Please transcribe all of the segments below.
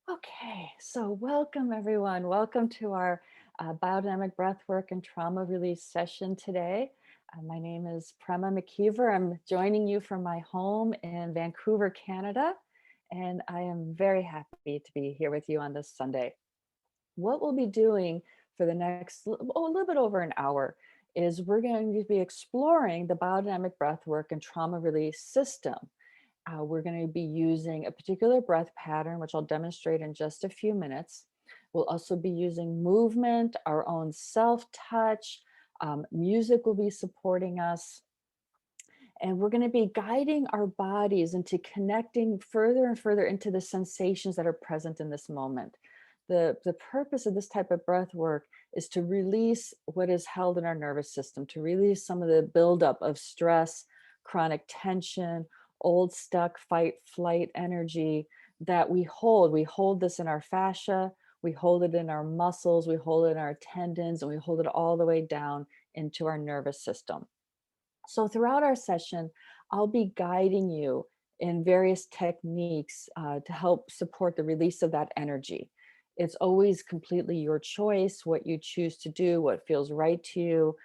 Okay, so welcome everyone. Welcome to our biodynamic breathwork and trauma release session today. My name is Prema McKeever. I'm joining you from my home in Vancouver, Canada, and I am very happy to be here with you on this Sunday. What we'll be doing for the next a little bit over an hour is we're going to be exploring the biodynamic breathwork and trauma release system. We're going to be using a particular breath pattern, which I'll demonstrate in just a few minutes. We'll also be using movement, our own self-touch. Music will be supporting us. And we're going to be guiding our bodies into connecting further and further into the sensations that are present in this moment. The purpose of this type of breath work is to release what is held in our nervous system, to release some of the buildup of stress, chronic tension, old stuck fight flight energy that we hold. We hold this in our fascia, we hold it in our muscles, we hold it in our tendons, and we hold it all the way down into our nervous system. So throughout our session, I'll be guiding you in various techniques to help support the release of that energy. It's always completely your choice, what you choose to do, what feels right to you.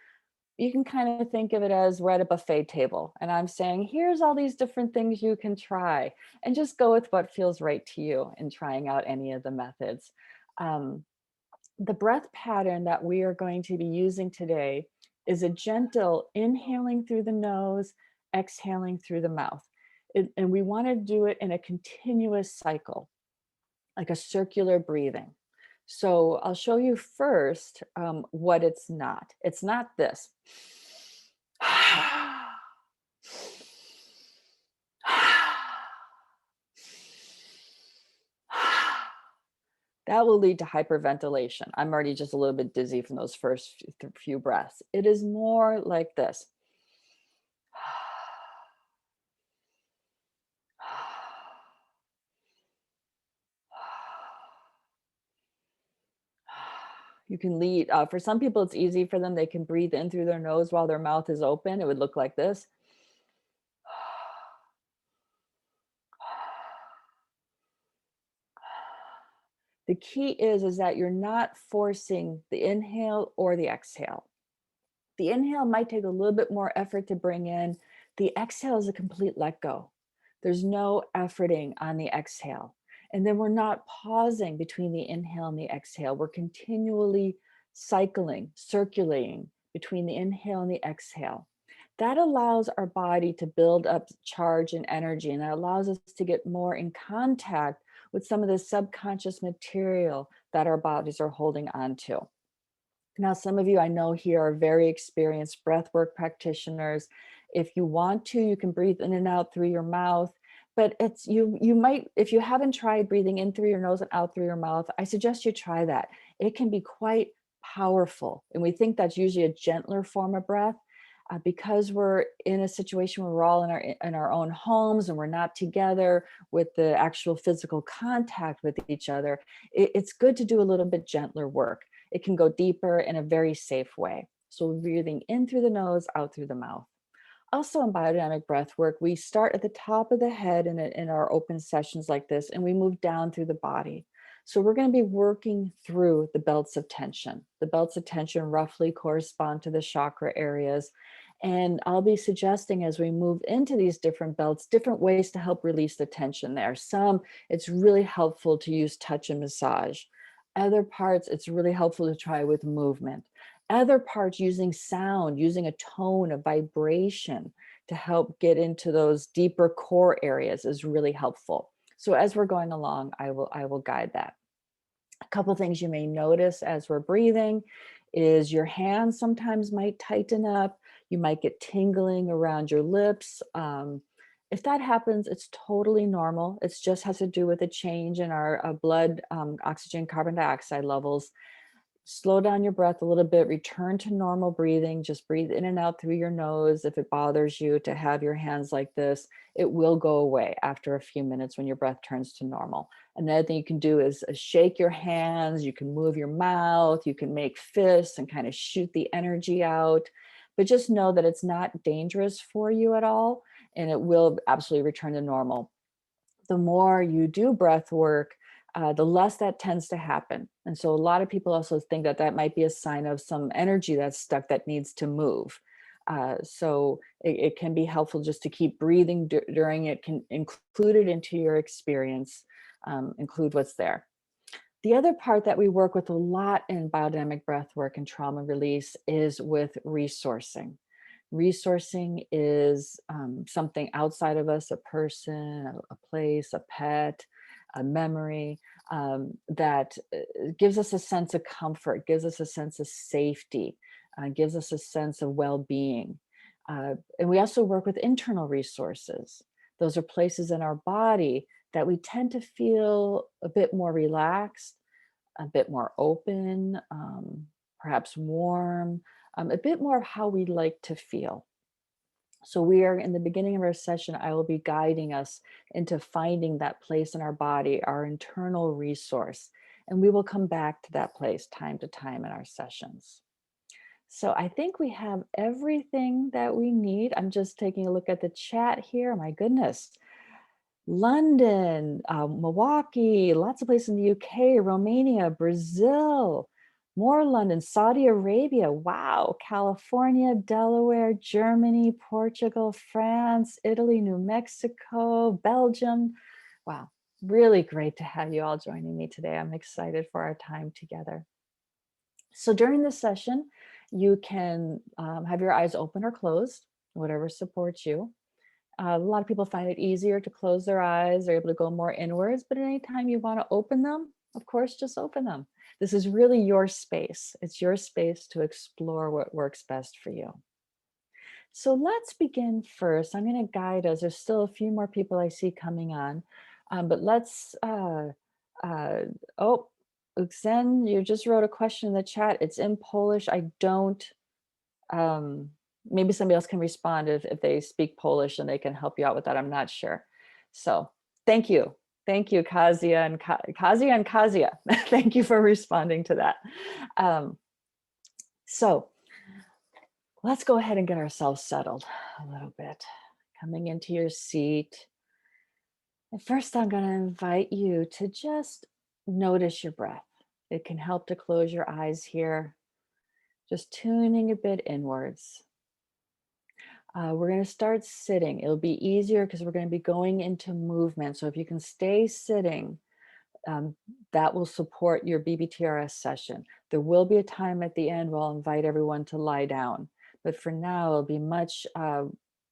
You can kind of think of it as we're at a buffet table, and I'm saying, here's all these different things you can try, and just go with what feels right to you in trying out any of the methods. Um, the breath pattern that we are going to be using today is a gentle inhaling through the nose, exhaling through the mouth. And we want to do it in a continuous cycle, like a circular breathing. So I'll show you first what it's not. It's not this. That will lead to hyperventilation. I'm already just a little bit dizzy from those first few breaths. It is more like this. You can lead, for some people, it's easy for them. They can breathe in through their nose while their mouth is open. It would look like this. The key is that you're not forcing the inhale or the exhale. The inhale might take a little bit more effort to bring in. The exhale is a complete let go. There's no efforting on the exhale. And then we're not pausing between the inhale and the exhale. We're continually cycling, circulating between the inhale and the exhale. That allows our body to build up charge and energy, and that allows us to get more in contact with some of the subconscious material that our bodies are holding on to. Now, some of you I know here are very experienced breathwork practitioners. If you want to, you can breathe in and out through your mouth. But it's you might, if you haven't tried breathing in through your nose and out through your mouth, I suggest you try that. It can be quite powerful. And we think that's usually a gentler form of breath. Because we're in a situation where we're all in our own homes and we're not together with the actual physical contact with each other, it's good to do a little bit gentler work. It can go deeper in a very safe way. So breathing in through the nose, out through the mouth. Also in biodynamic breath work, we start at the top of the head in our open sessions like this, and we move down through the body. So we're going to be working through the belts of tension. The belts of tension roughly correspond to the chakra areas. And I'll be suggesting as we move into these different belts, different ways to help release the tension there. Some, it's really helpful to use touch and massage. Other parts, it's really helpful to try with movement. Other parts, using sound, using a tone, a vibration to help get into those deeper core areas is really helpful. So as we're going along, I will guide that. A couple things you may notice as we're breathing is your hands sometimes might tighten up. You might get tingling around your lips. If that happens, it's totally normal. It just has to do with a change in our blood oxygen, carbon dioxide levels. Slow down your breath a little bit, return to normal breathing. Just breathe in and out through your nose. If it bothers you to have your hands like this, it will go away after a few minutes when your breath turns to normal. Another thing you can do is shake your hands. You can move your mouth. You can make fists and kind of shoot the energy out. But just know that it's not dangerous for you at all, and it will absolutely return to normal. The more you do breath work, the less that tends to happen. And so a lot of people also think that that might be a sign of some energy that's stuck that needs to move. So it can be helpful just to keep breathing during it, can include it into your experience, include what's there. The other part that we work with a lot in biodynamic breath work and trauma release is with resourcing. Resourcing is something outside of us, a person, a place, a pet, a memory, that gives us a sense of comfort, gives us a sense of safety, gives us a sense of well-being. And we also work with internal resources. Those are places in our body that we tend to feel a bit more relaxed, a bit more open, perhaps warm, a bit more of how we like to feel. So we are in the beginning of our session, I will be guiding us into finding that place in our body, our internal resource. And we will come back to that place time to time in our sessions. So I think we have everything that we need. I'm just taking a look at the chat here. My goodness. London, Milwaukee, lots of places in the UK, Romania, Brazil, more London, Saudi Arabia, wow, California, Delaware, Germany, Portugal, France, Italy, New Mexico, Belgium. Wow, really great to have you all joining me today. I'm excited for our time together. So during this session, you can have your eyes open or closed, whatever supports you. A lot of people find it easier to close their eyes. They're able to go more inwards, but anytime you want to open them, of course, just open them. This is really your space. It's your space to explore what works best for you. So let's begin first. I'm going to guide us. There's still a few more people I see coming on, but let's, oh, Xen, you just wrote a question in the chat. It's in Polish. I don't, um, maybe somebody else can respond if they speak Polish and they can help you out with that. I'm not sure. So thank you. Thank you, Kazia and Kazia and Kazia. Thank you for responding to that. So let's go ahead and get ourselves settled a little bit. Coming into your seat. And first, I'm going to invite you to just notice your breath. It can help to close your eyes here, just tuning a bit inwards. We're going to start sitting. It'll be easier because we're going to be going into movement. So if you can stay sitting, that will support your BBTRS session. There will be a time at the end where I'll invite everyone to lie down. But for now, it'll be much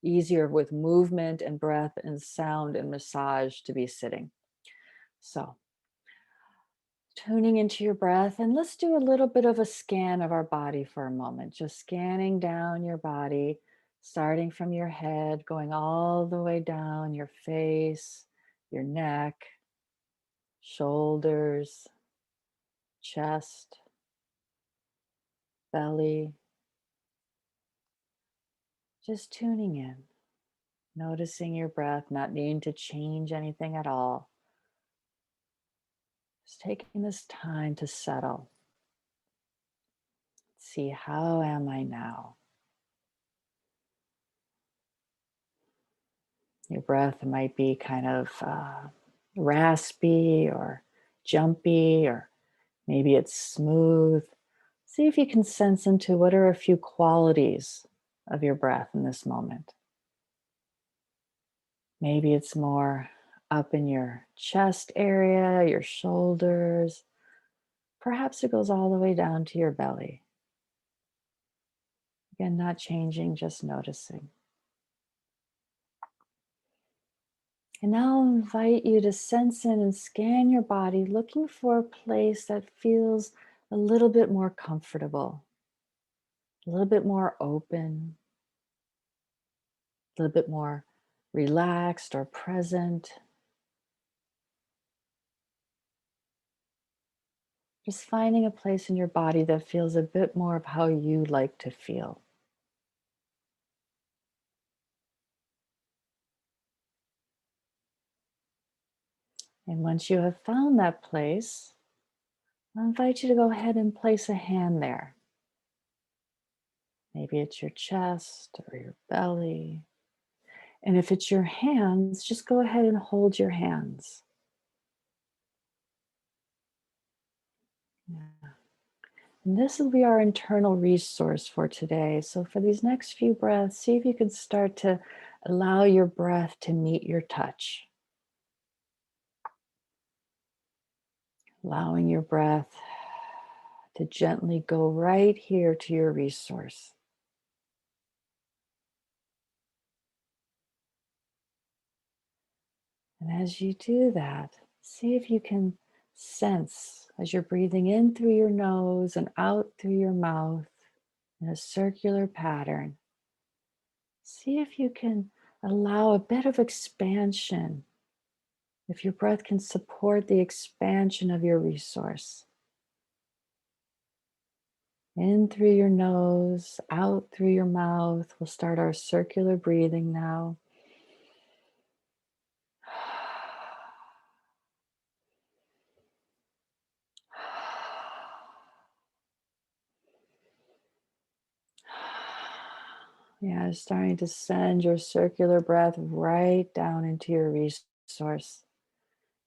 easier with movement and breath and sound and massage to be sitting. So tuning into your breath, and let's do a little bit of a scan of our body for a moment. Just scanning down your body, starting from your head, going all the way down your face, your neck, shoulders, chest, belly. Just tuning in, noticing your breath, not needing to change anything at all. Just taking this time to settle. See, how am I now? Your breath might be kind of raspy or jumpy, or maybe it's smooth. See if you can sense into what are a few qualities of your breath in this moment. Maybe it's more up in your chest area, your shoulders. Perhaps it goes all the way down to your belly. Again, not changing, just noticing. And now I'll invite you to sense in and scan your body, looking for a place that feels a little bit more comfortable, a little bit more open, a little bit more relaxed or present. Just finding a place in your body that feels a bit more of how you like to feel. And once you have found that place, I'll invite you to go ahead and place a hand there. Maybe it's your chest or your belly. And if it's your hands, just go ahead and hold your hands. Yeah. And this will be our internal resource for today. So for these next few breaths, see if you can start to allow your breath to meet your touch. Allowing your breath to gently go right here to your resource. And as you do that, see if you can sense as you're breathing in through your nose and out through your mouth in a circular pattern. See if you can allow a bit of expansion, if your breath can support the expansion of your resource. In through your nose, out through your mouth. We'll start our circular breathing now. Yeah, starting to send your circular breath right down into your resource.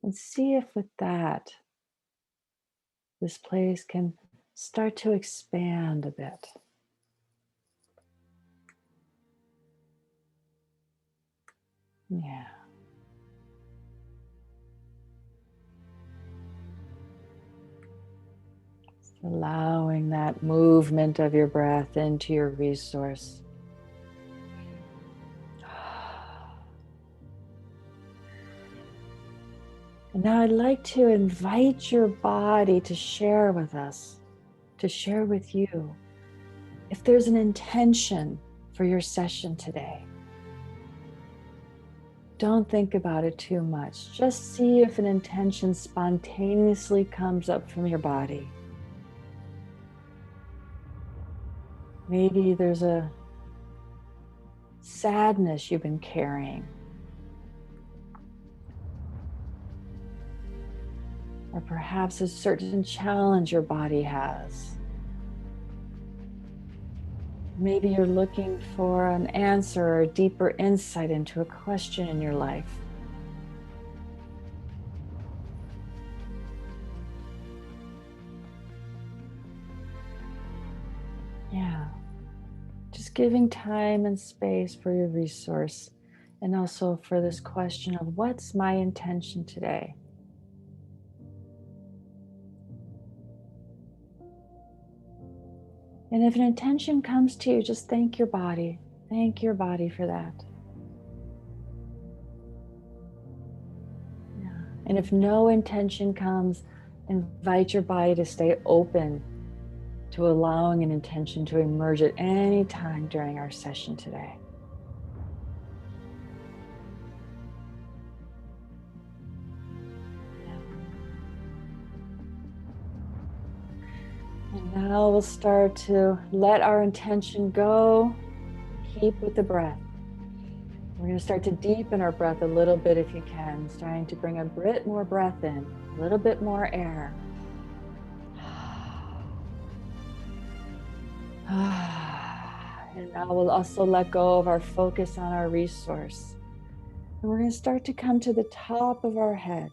And see if with that, this place can start to expand a bit. Yeah. Allowing that movement of your breath into your resource. And now I'd like to invite your body to share with us, to share with you, if there's an intention for your session today. Don't think about it too much. Just see if an intention spontaneously comes up from your body. Maybe there's a sadness you've been carrying, or perhaps a certain challenge your body has. Maybe you're looking for an answer or a deeper insight into a question in your life. Yeah, just giving time and space for your resource, and also for this question of what's my intention today? And if an intention comes to you, just thank your body. Thank your body for that. Yeah. And if no intention comes, invite your body to stay open to allowing an intention to emerge at any time during our session today. And now we'll start to let our intention go. Keep with the breath. We're going to start to deepen our breath a little bit if you can, starting to bring a bit more breath in, a little bit more air. And now we'll also let go of our focus on our resource. And we're going to start to come to the top of our head,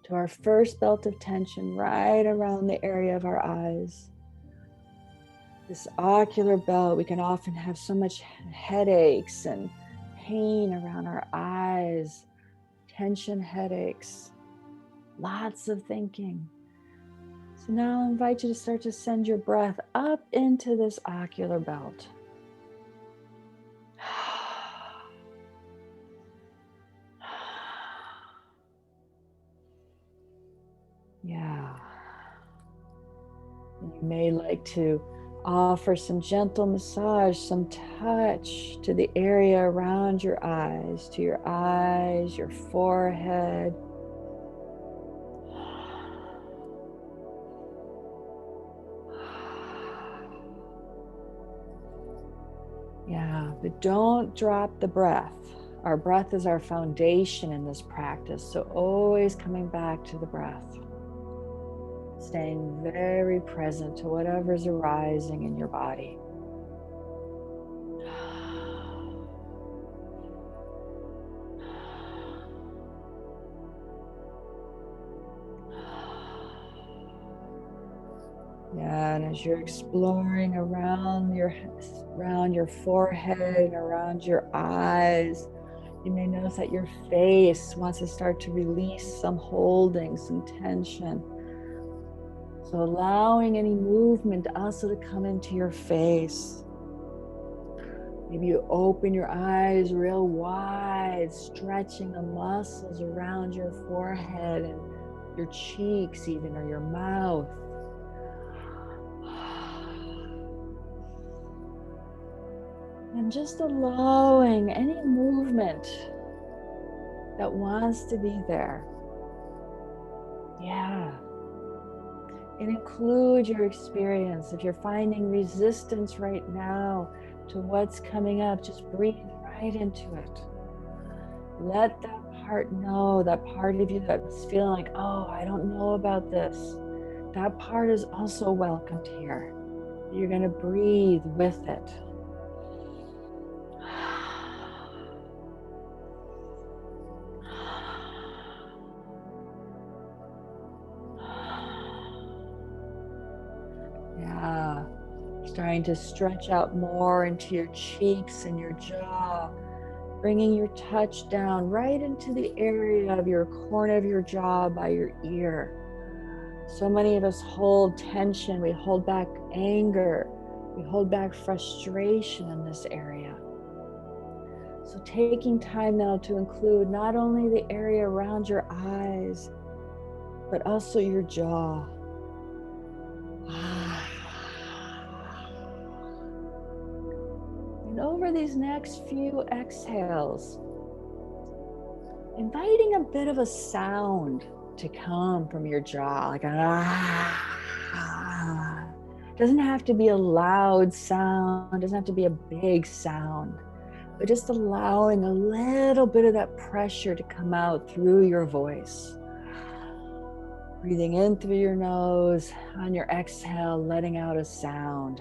to our first belt of tension right around the area of our eyes. This ocular belt, we can often have so much headaches and pain around our eyes, tension headaches, lots of thinking. So now I invite you to start to send your breath up into this ocular belt. Yeah. And you may like to offer some gentle massage, some touch to the area around your eyes, your forehead. Yeah, but don't drop the breath. Our breath is our foundation in this practice, so always coming back to the breath. Staying very present to whatever's arising in your body. Yeah, and as you're exploring around your forehead and around your eyes, you may notice that your face wants to start to release some holding, some tension. So allowing any movement also to come into your face. Maybe you open your eyes real wide, stretching the muscles around your forehead and your cheeks even, or your mouth. And just allowing any movement that wants to be there. Yeah. And include your experience. If you're finding resistance right now to what's coming up, just breathe right into it. Let that part know, that part of you that's feeling like, oh, I don't know about this. That part is also welcomed here. You're going to breathe with it. Yeah, starting to stretch out more into your cheeks and your jaw, bringing your touch down right into the area of your corner of your jaw by your ear. So many of us hold tension, we hold back anger, we hold back frustration in this area. So taking time now to include not only the area around your eyes, but also your jaw. And over these next few exhales, inviting a bit of a sound to come from your jaw, like an ah. Doesn't have to be a loud sound, doesn't have to be a big sound, but just allowing a little bit of that pressure to come out through your voice. Breathing in through your nose, on your exhale, letting out a sound.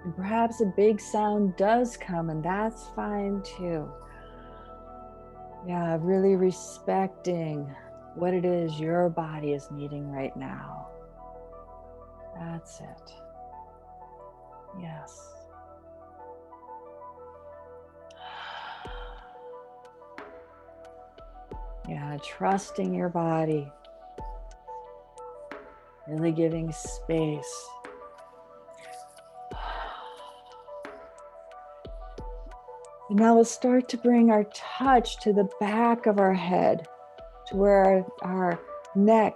And perhaps a big sound does come, and that's fine too. Yeah, really respecting what it is your body is needing right now. That's it. Yes. Yeah, trusting your body. Really giving space. And now we'll start to bring our touch to the back of our head, to where our neck,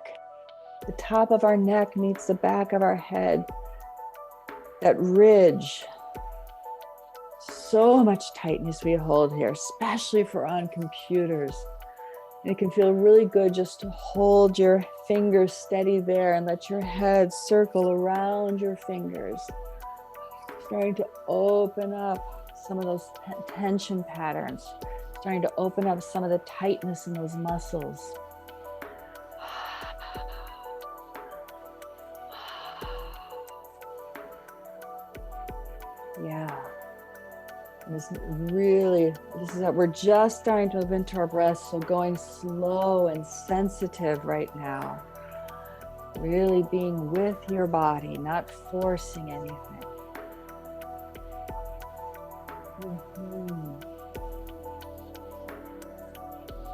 the top of our neck meets the back of our head. That ridge. So much tightness we hold here, especially if we're on computers. And it can feel really good just to hold your fingers steady there and let your head circle around your fingers. Starting to open up some of those tension patterns, starting to open up some of the tightness in those muscles. Yeah. This is that we're just starting to move into our breath, so going slow and sensitive right now. Really being with your body, not forcing anything.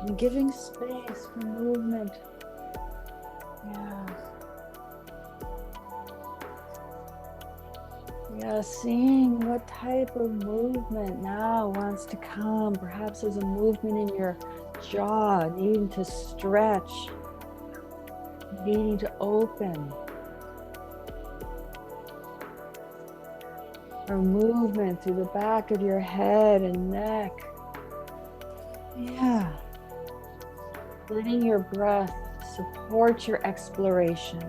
And giving space for movement. Yeah. Yeah, seeing what type of movement now wants to come. Perhaps there's a movement in your jaw, needing to stretch, needing to open. Or movement through the back of your head and neck. Yeah. Letting your breath support your exploration.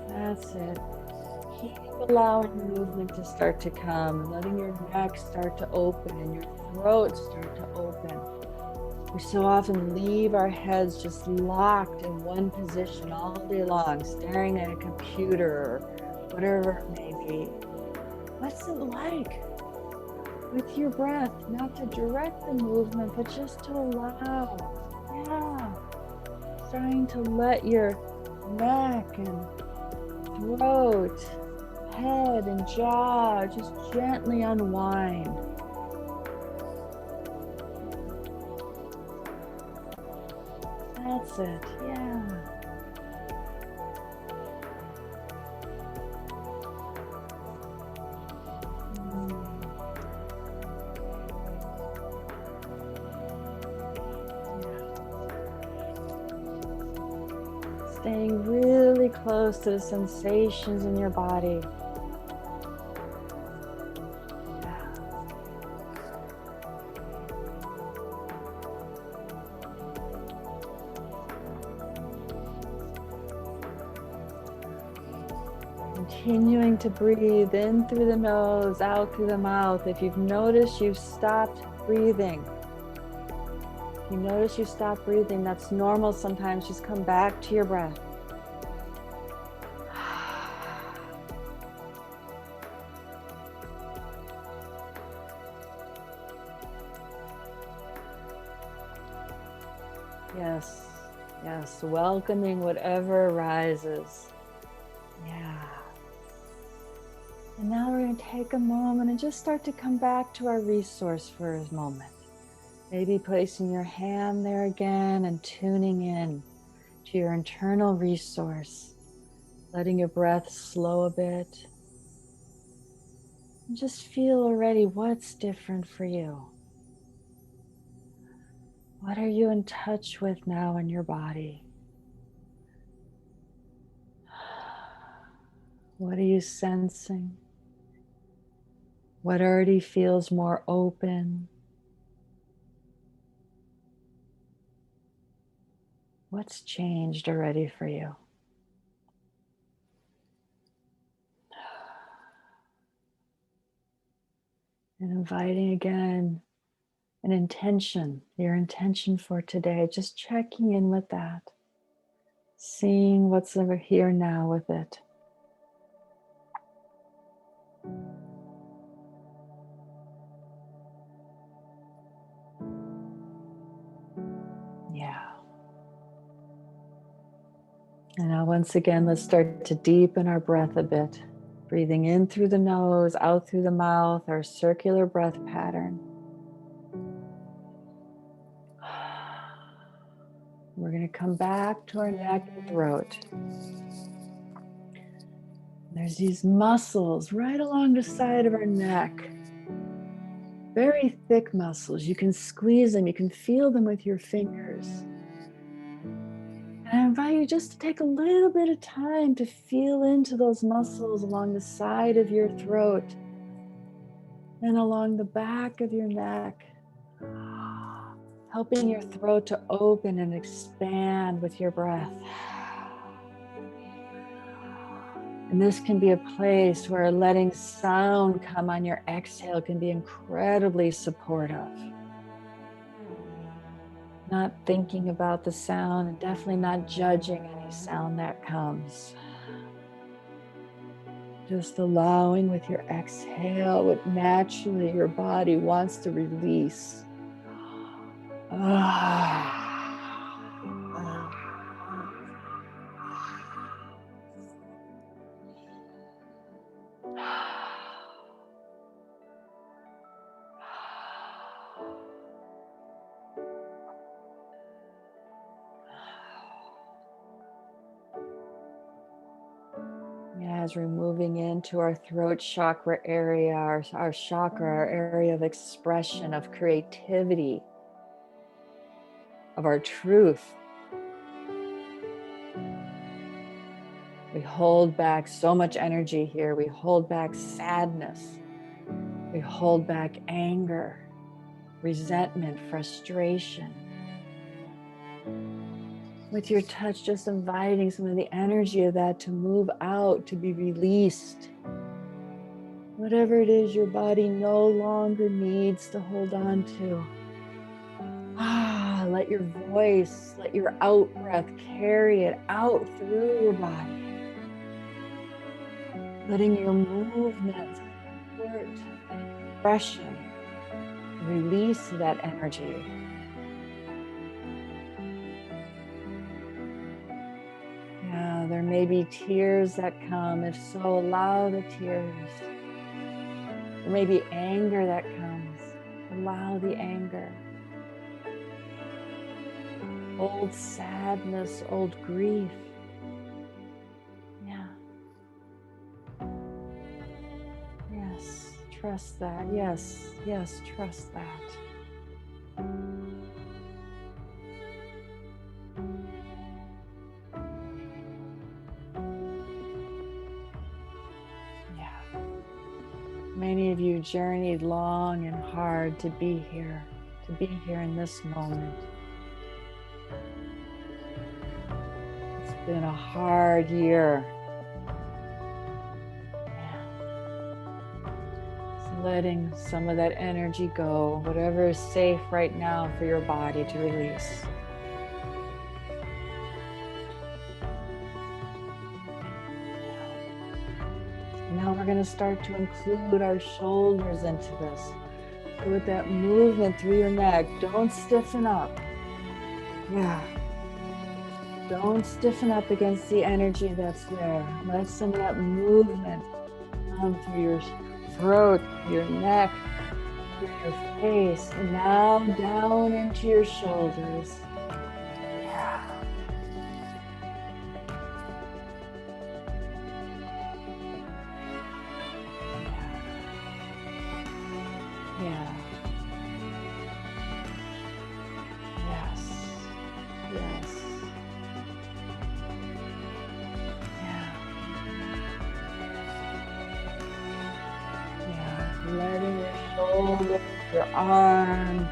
That's it. keep allowing the movement to start to come, letting your neck start to open and your throat start to open. We so often leave our heads just locked in one position all day long, staring at a computer or whatever it may be. What's it like with your breath, not to direct the movement, but just to allow? Yeah. Trying to let your neck and throat, head and jaw just gently unwind. That's it, yeah. Staying really close to the sensations in your body. Continuing to breathe in through the nose, out through the mouth. If you've noticed you've stopped breathing, if you notice you stop breathing, that's normal sometimes. Just come back to your breath. Yes, yes, welcoming whatever arises. Yeah. And now we're going to take a moment and just start to come back to our resource for a moment. Maybe placing your hand there again and tuning in to your internal resource, letting your breath slow a bit. And just feel already what's different for you. What are you in touch with now in your body? What are you sensing? What already feels more open? What's changed already for you? And inviting again an intention, your intention for today, just checking in with that, seeing what's over here now with it. Yeah. And now once again, let's start to deepen our breath a bit. Breathing in through the nose, out through the mouth, our circular breath pattern. We're going to come back to our neck and throat. There's these muscles right along the side of our neck. Very thick muscles. You can squeeze them. You can feel them with your fingers. And I invite you just to take a little bit of time to feel into those muscles along the side of your throat and along the back of your neck, helping your throat to open and expand with your breath. And this can be a place where letting sound come on your exhale can be incredibly supportive. Not thinking about the sound and definitely not judging any sound that comes. Just allowing with your exhale what naturally your body wants to release. As we're moving into our throat chakra area, our chakra, our area of expression, of creativity, of our truth. We hold back so much energy here. We hold back sadness. We hold back anger, resentment, frustration. With your touch, just inviting some of the energy of that to move out, to be released. Whatever it is your body no longer needs to hold on to. Let your voice, let your out breath carry it out through your body. Letting your movements support expression, release that energy. Yeah, there may be tears that come. If so, allow the tears. There may be anger that comes. Allow the anger. Old sadness, old grief. Yeah. Yes, trust that. Yes, yes, trust that. Yeah. Many of you journeyed long and hard to be here in this moment. It's been a hard year. Letting some of that energy go, whatever is safe right now for your body to release. Now we're going to start to include our shoulders into this. So with that movement through your neck, don't stiffen up. Yeah. Don't stiffen up against the energy that's there. Let some of that movement come through your throat, your neck, through your face, and now down into your shoulders. Yeah. Yeah. Yes. Yes. Yeah. Yeah. Letting your shoulders, your arm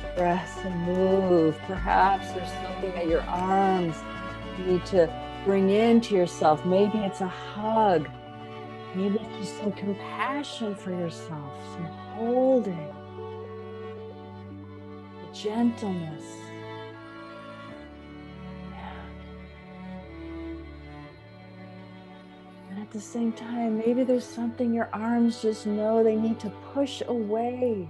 express and move. Perhaps there's something that your arms need to bring into yourself. Maybe it's a hug. Maybe it's just some compassion for yourself, some holding, gentleness. And at the same time, maybe there's something your arms just know they need to push away.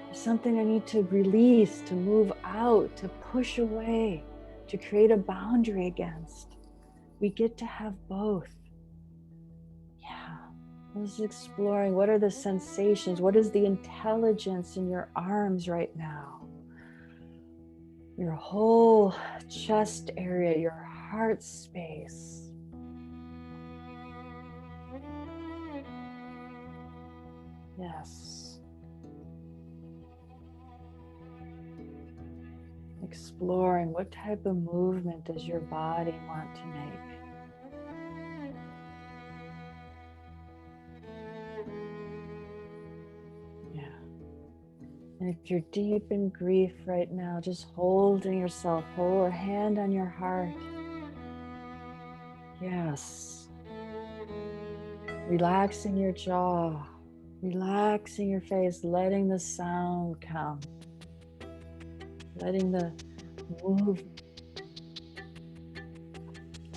There's something I need to release, to move out, to push away, to create a boundary against. We get to have both. Yeah. Let's exploring what are the sensations, what is the intelligence in your arms right now? Your whole chest area, your heart space. Yes. Exploring what type of movement does your body want to make? Yeah. And if you're deep in grief right now, just holding yourself, hold a hand on your heart. Yes. Relaxing your jaw, relaxing your face, letting the sound come, letting the move.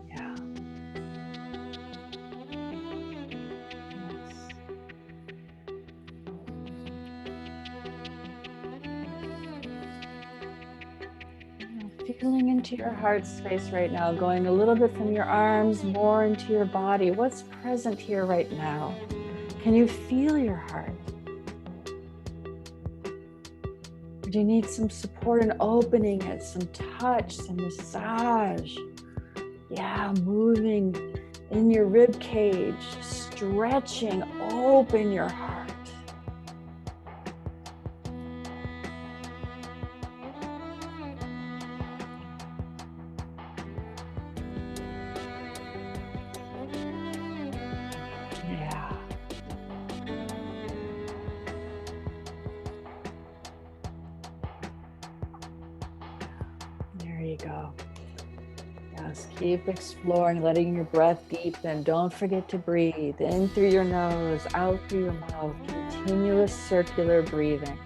Yeah. Yes. Feeling into your heart space right now, going a little bit from your arms more into your body. What's present here right now? Can you feel your heart? Or do you need some support in opening it, some touch, some massage? Yeah, moving in your rib cage, stretching open your heart. Yeah. you go. Yes, keep exploring, letting your breath deepen. Don't forget to breathe in through your nose, out through your mouth. Continuous circular breathing.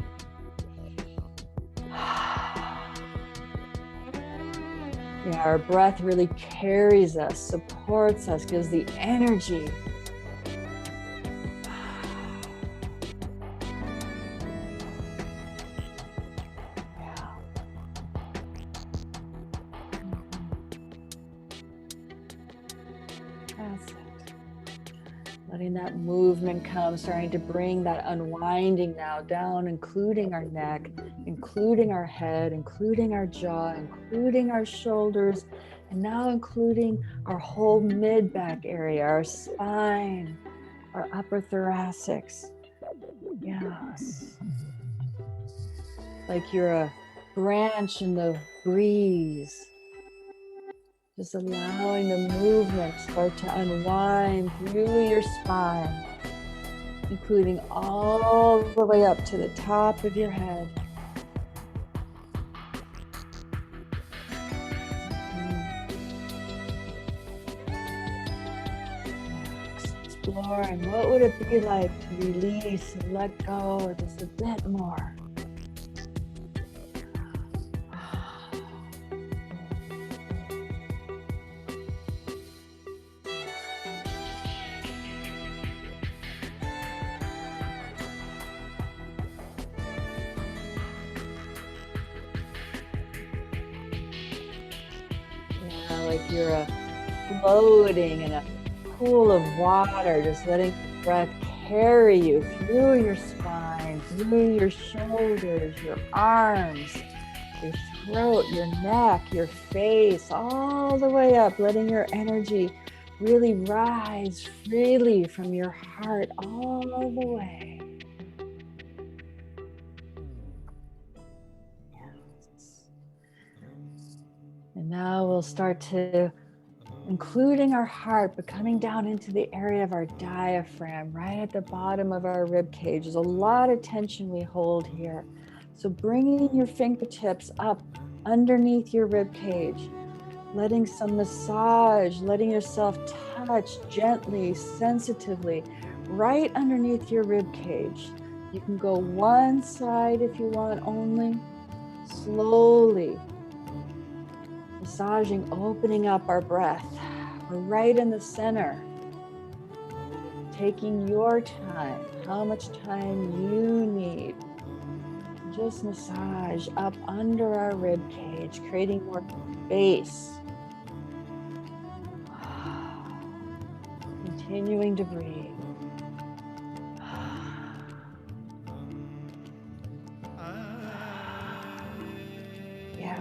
Yeah, our breath really carries us, supports us, gives the energy. That's it. Letting that movement come, starting to bring that unwinding now down, including our neck, including our head, including our jaw, including our shoulders, and now including our whole mid-back area, our spine, our upper thoracics. Yes. Like you're a branch in the breeze. Just allowing the movement start to unwind through your spine, including all the way up to the top of your head. Exploring what would it be like to release and let go just a bit more. Like you're floating in a pool of water, just letting the breath carry you through your spine, through your shoulders, your arms, your throat, your neck, your face, all the way up, letting your energy really rise freely from your heart all the way. And now we'll start to, including our heart, but coming down into the area of our diaphragm, right at the bottom of our rib cage. There's a lot of tension we hold here. So bringing your fingertips up underneath your rib cage, letting some massage, letting yourself touch gently, sensitively, right underneath your rib cage. You can go one side if you want only, slowly. Massaging, opening up our breath. We're right in the center. Taking your time, how much time you need. Just massage up under our rib cage, creating more space. Continuing to breathe. Yeah.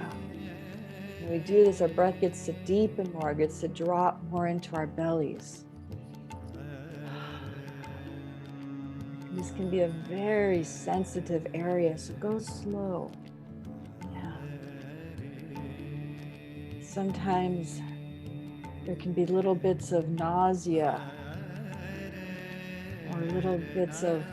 When we do this, our breath gets to deepen more, gets to drop more into our bellies. This can be a very sensitive area, so go slow. Yeah. Sometimes there can be little bits of nausea or little bits of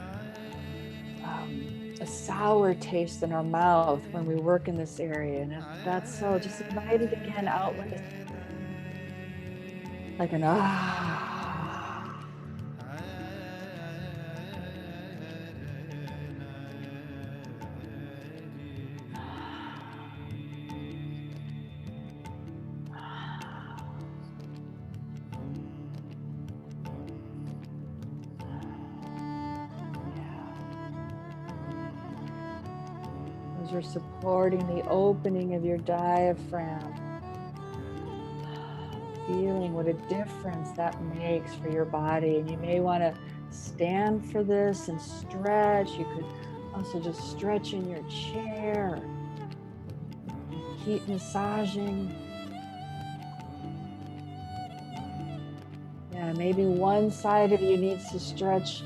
a sour taste in our mouth when we work in this area. And if that's so, just invite it again out like an ah. As you're supporting the opening of your diaphragm, feeling what a difference that makes for your body. And you may want to stand for this and stretch. You could also just stretch in your chair. Keep massaging. Yeah, maybe one side of you needs to stretch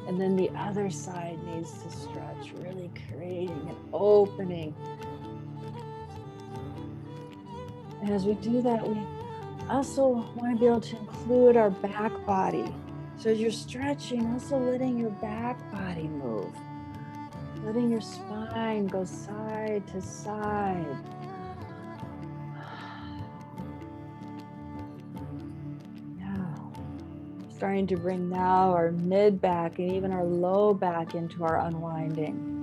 and then the other side needs to stretch, really creating an opening. And as we do that, we also want to be able to include our back body. So as you're stretching, also letting your back body move, letting your spine go side to side. Starting to bring now our mid back and even our low back into our unwinding.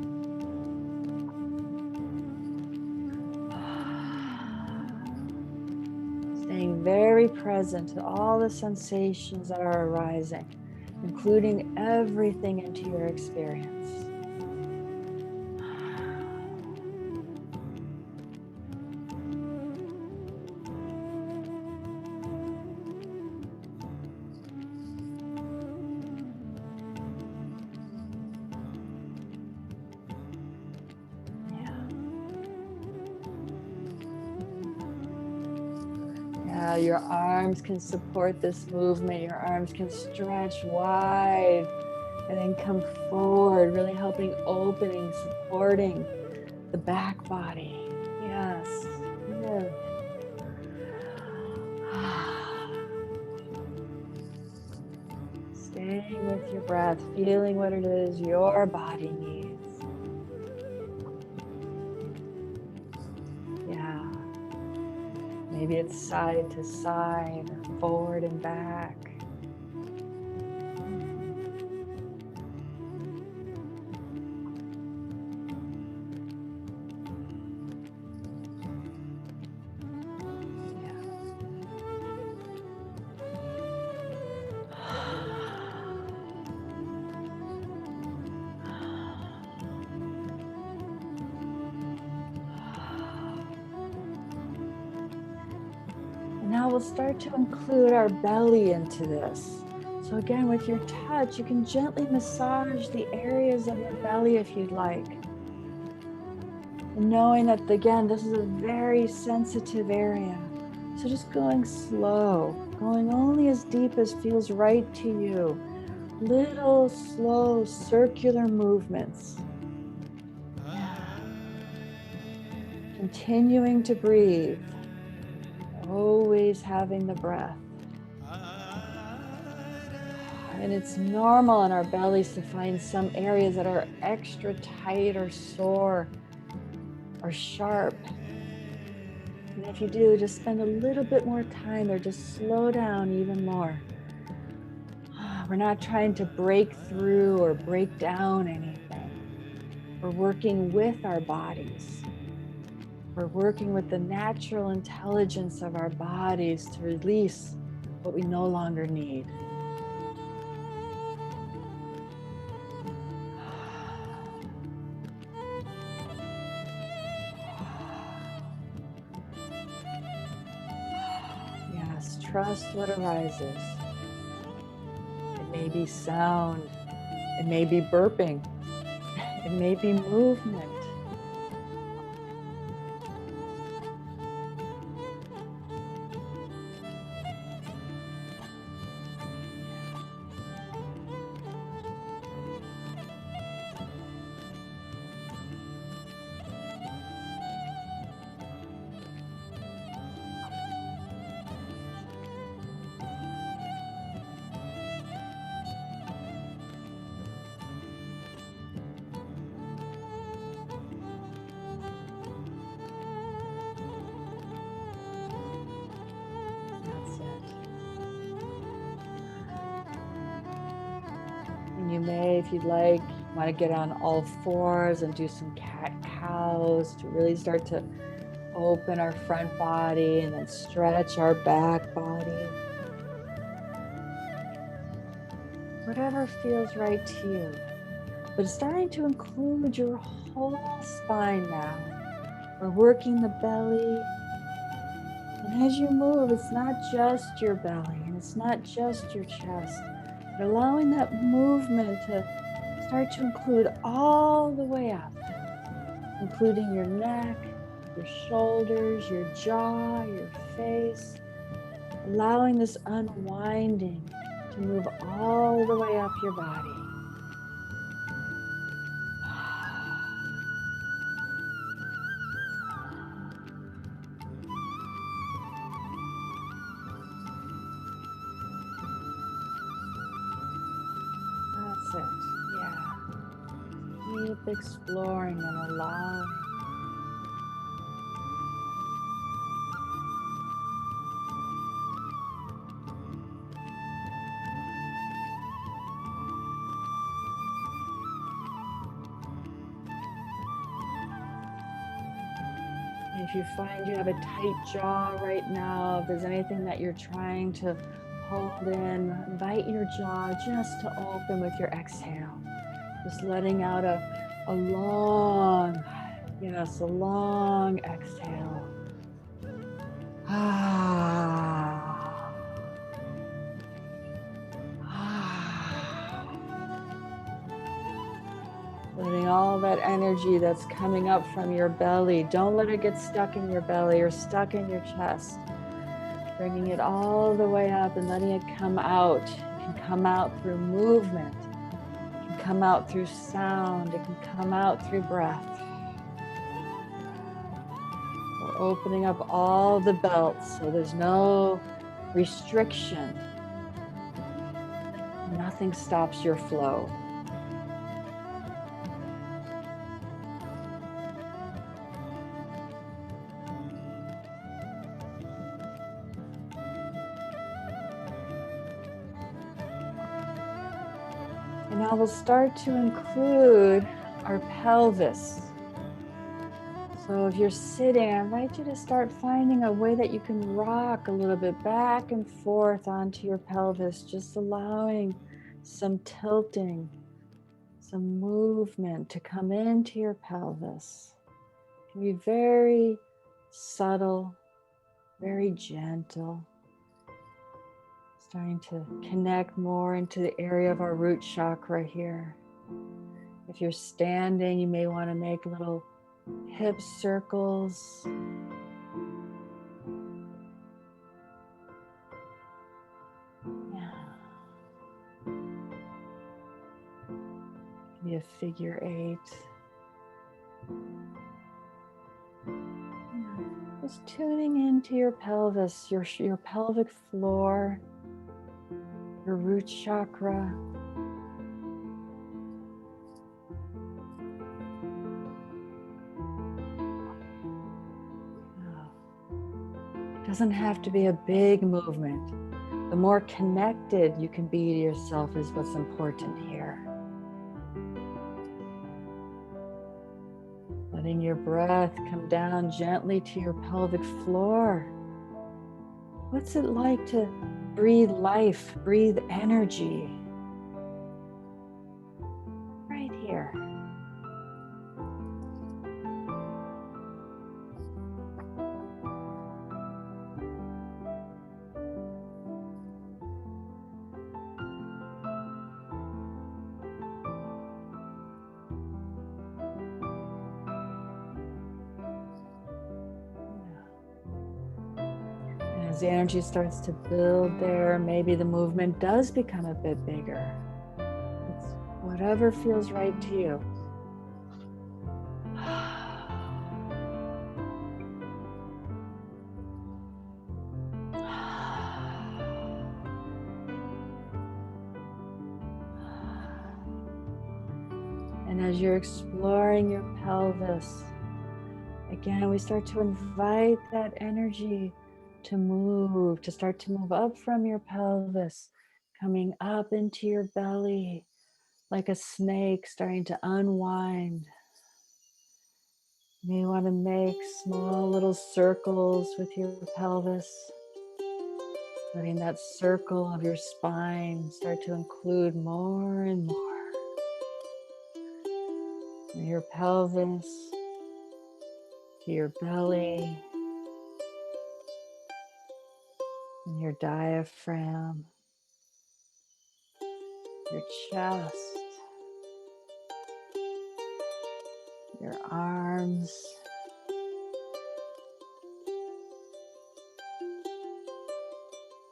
Staying very present to all the sensations that are arising, including everything into your experience. Yeah, your arms can support this movement. Your arms can stretch wide and then come forward, really helping opening, supporting the back body. Yes. Good. Staying with your breath, feeling what it is your body needs. Yeah. Maybe it's side to side or forward and back. And now we'll start to include our belly into this. So again, with your touch, you can gently massage the areas of your belly if you'd like. And knowing that, again, this is a very sensitive area. So just going slow, going only as deep as feels right to you. Little, slow, circular movements. Yeah. Continuing to breathe. Always having the breath. And it's normal in our bellies to find some areas that are extra tight or sore or sharp. And if you do, just spend a little bit more time there. Just slow down even more. We're not trying to break through or break down anything. We're working with our bodies. We're working with the natural intelligence of our bodies to release what we no longer need. Yes, trust what arises. It may be sound, it may be burping, it may be movement. That's it. And you may, if you'd like, want to get on all fours and do some cat-cows to really start to open our front body and then stretch our back body. Whatever feels right to you. But it's starting to include your whole spine now. We're working the belly. And as you move, it's not just your belly and it's not just your chest, but allowing that movement to start to include all the way up, including your neck, your shoulders, your jaw, your face, allowing this unwinding to move all the way up your body. That's it. Yeah. Keep exploring and allowing. If you find you have a tight jaw right now, if there's anything that you're trying to hold in, invite your jaw just to open with your exhale. Just letting out a long, yes, a long exhale. Ah. Ah. Letting all that energy that's coming up from your belly, don't let it get stuck in your belly or stuck in your chest. Bringing it all the way up and letting it come out. It can come out through movement. It can come out through sound. It can come out through breath. We're opening up all the belts so there's no restriction. Nothing stops your flow. And now we'll start to include our pelvis. So if you're sitting, I invite you to start finding a way that you can rock a little bit back and forth onto your pelvis, just allowing some tilting, some movement to come into your pelvis. It can be very subtle, very gentle. Starting to connect more into the area of our root chakra here. If you're standing, you may want to make little hip circles. Yeah. Maybe a figure 8. Just tuning into your pelvis, your pelvic floor, your root chakra. It doesn't have to be a big movement. The more connected you can be to yourself is what's important here. Letting your breath come down gently to your pelvic floor. What's it like to breathe life, breathe energy? Right here. As the energy starts to build there, maybe the movement does become a bit bigger. It's whatever feels right to you. And as you're exploring your pelvis, again, we start to invite that energy to move, to start to move up from your pelvis, coming up into your belly like a snake, starting to unwind. You may want to make small little circles with your pelvis, letting that circle of your spine start to include more and more. From your pelvis to your belly, and your diaphragm, your chest, your arms,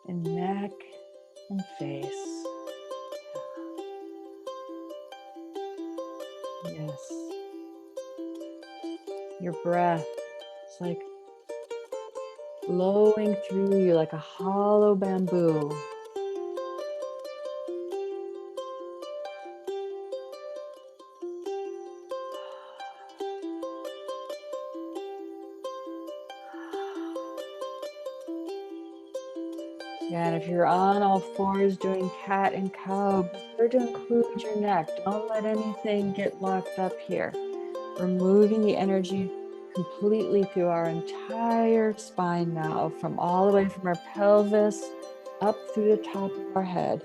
and neck and face. Yes. Your breath is like flowing through you like a hollow bamboo. Yeah, and if you're on all fours doing cat and cow, be sure to include your neck. Don't let anything get locked up here. We're moving the energy completely through our entire spine now, from all the way from our pelvis up through the top of our head.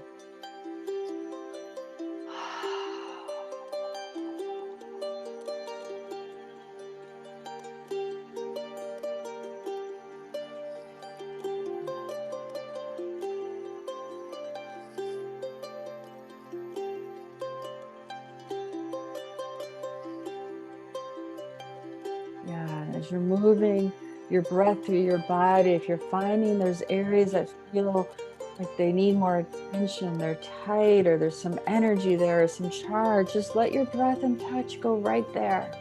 Yeah, as you're moving your breath through your body, if you're finding there's areas that feel like they need more attention, they're tight, or there's some energy there, or some charge, just let your breath and touch go right there,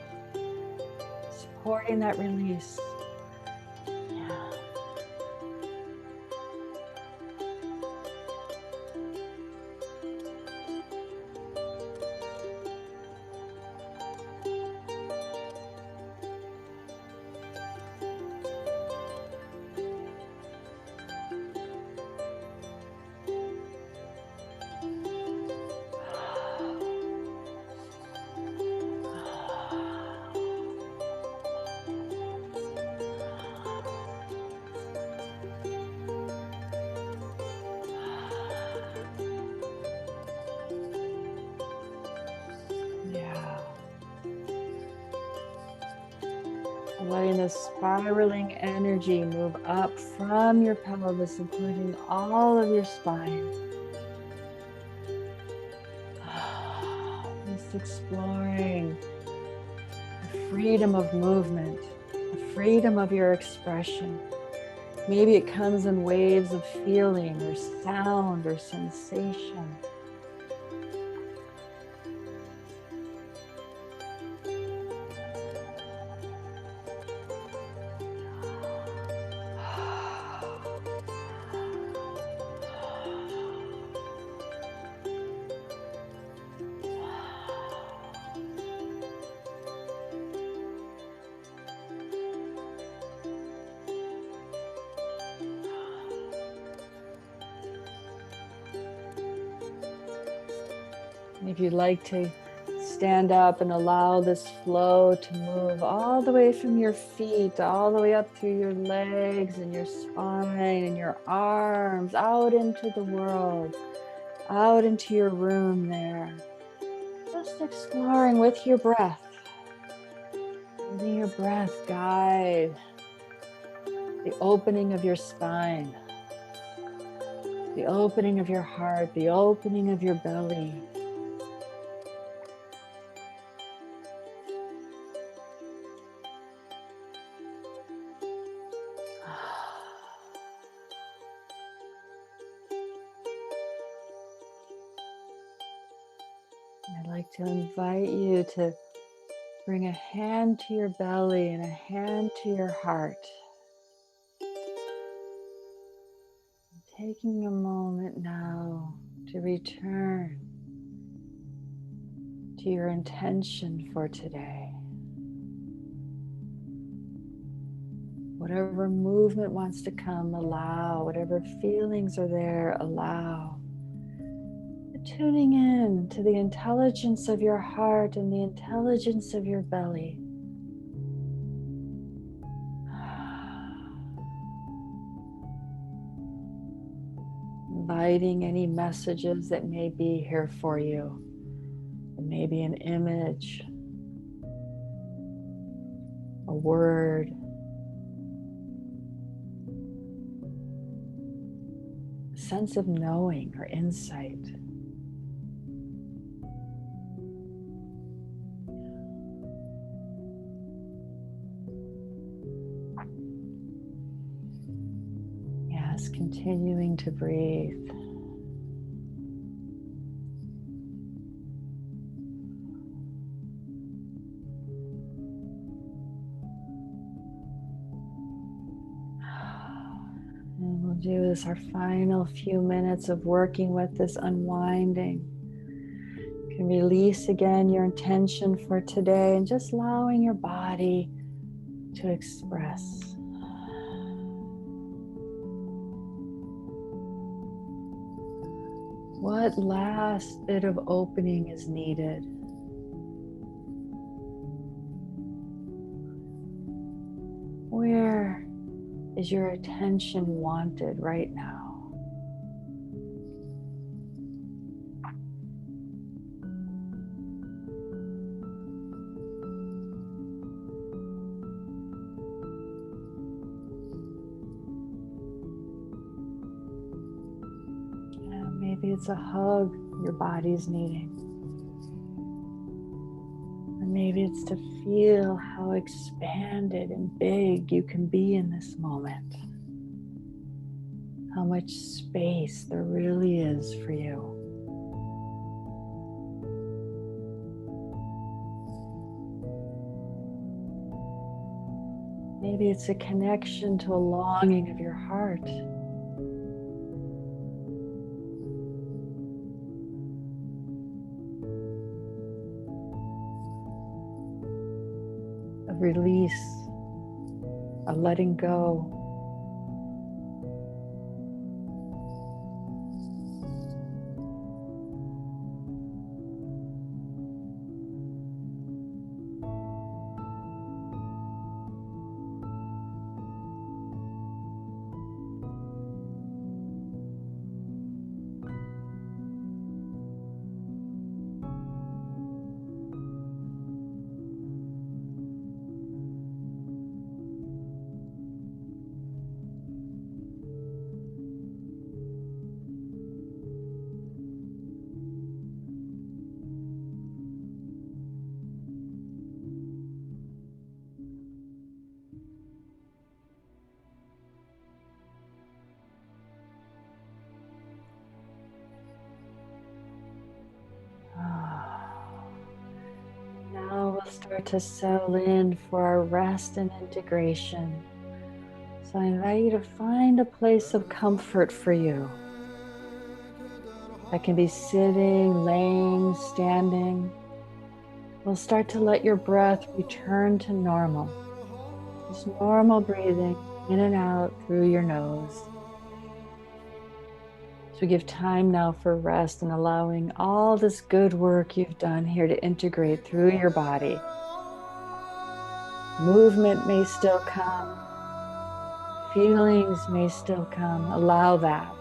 supporting that release. Yeah. Yeah. Letting the spiraling energy move up from your pelvis, including all of your spine. Just exploring the freedom of movement, the freedom of your expression. Maybe it comes in waves of feeling or sound or sensation. If you'd like to stand up and allow this flow to move all the way from your feet, all the way up through your legs and your spine and your arms, out into the world, out into your room there. Just exploring with your breath. Letting your breath guide the opening of your spine, the opening of your heart, the opening of your belly. I'd like to invite you to bring a hand to your belly and a hand to your heart. Taking a moment now to return to your intention for today. Whatever movement wants to come, allow. Whatever feelings are there, allow. Tuning in to the intelligence of your heart and the intelligence of your belly. Inviting any messages that may be here for you. It may be an image, a word, a sense of knowing or insight. Yes, continuing to breathe. And we'll do this our final few minutes of working with this unwinding. You can release again your intention for today and just allowing your body to express. What last bit of opening is needed? Where is your attention wanted right now? Maybe it's a hug your body's needing. Or maybe it's to feel how expanded and big you can be in this moment. How much space there really is for you. Maybe it's a connection to a longing of your heart. A release, a letting go. Now we'll start to settle in for our rest and integration. So I invite you to find a place of comfort for you. That can be sitting, laying, standing. We'll start to let your breath return to normal. Just normal breathing in and out through your nose. So give time now for rest and allowing all this good work you've done here to integrate through your body. Movement may still come. Feelings may still come. Allow that.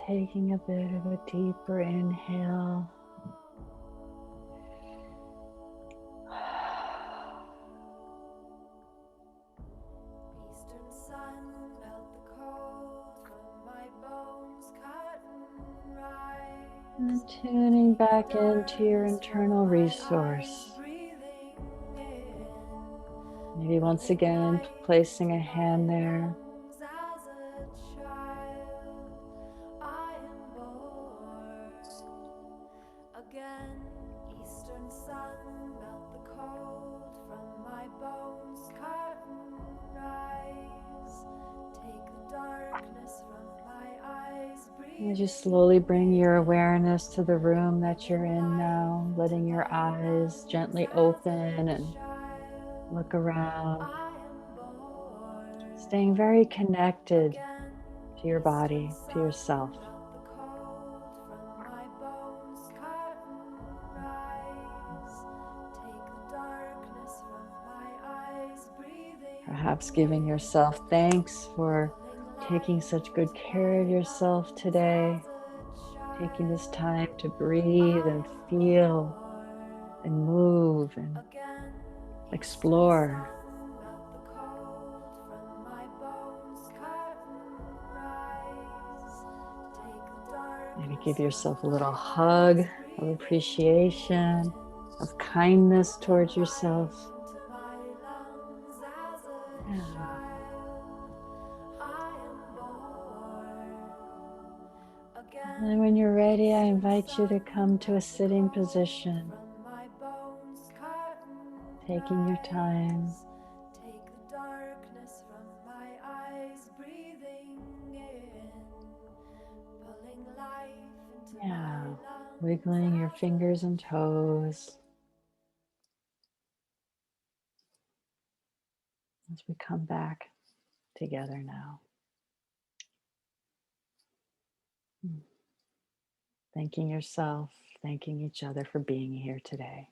taking a bit of a deeper inhale. Eastern sun melt the cold from my bones, cut and And rise. tuning Take back the into your darkness internal from my eyes, resource. breathing in, Maybe once pulling again, life placing into a my hand there. lungs as a child. I am born again. Eastern sun melt the cold from my bones, cut and rise. Take the darkness from my eyes, And as you breathing slowly bring your in, awareness to the room that you're pulling in life now, into letting your my eyes lungs gently as open a and child. look around, I am born staying very connected again. to your Eastern body, to sun yourself. melt the cold from my bones, cut and rise. Take the darkness from my eyes, breathing Perhaps giving in, yourself thanks for pulling taking life such good into care my of yourself lungs today, as a taking this time child. to breathe I and am feel born and move and again. Eastern explore. sun melt the cold from my bones, cut and rise. Take the Maybe give darkness yourself a from little my hug eyes, of breathing appreciation, of in, kindness pulling towards life yourself. into my lungs as Yeah. a child. I am born again. And when you're ready, I Eastern invite you sun to come to a melt the sitting cold position, from my bones, cut and taking your time. rise. Take the darkness from my eyes, breathing in, pulling life into my Yeah. lungs Wiggling your as fingers and a child. toes as we come back together now. Thanking yourself, thanking each other for being here today.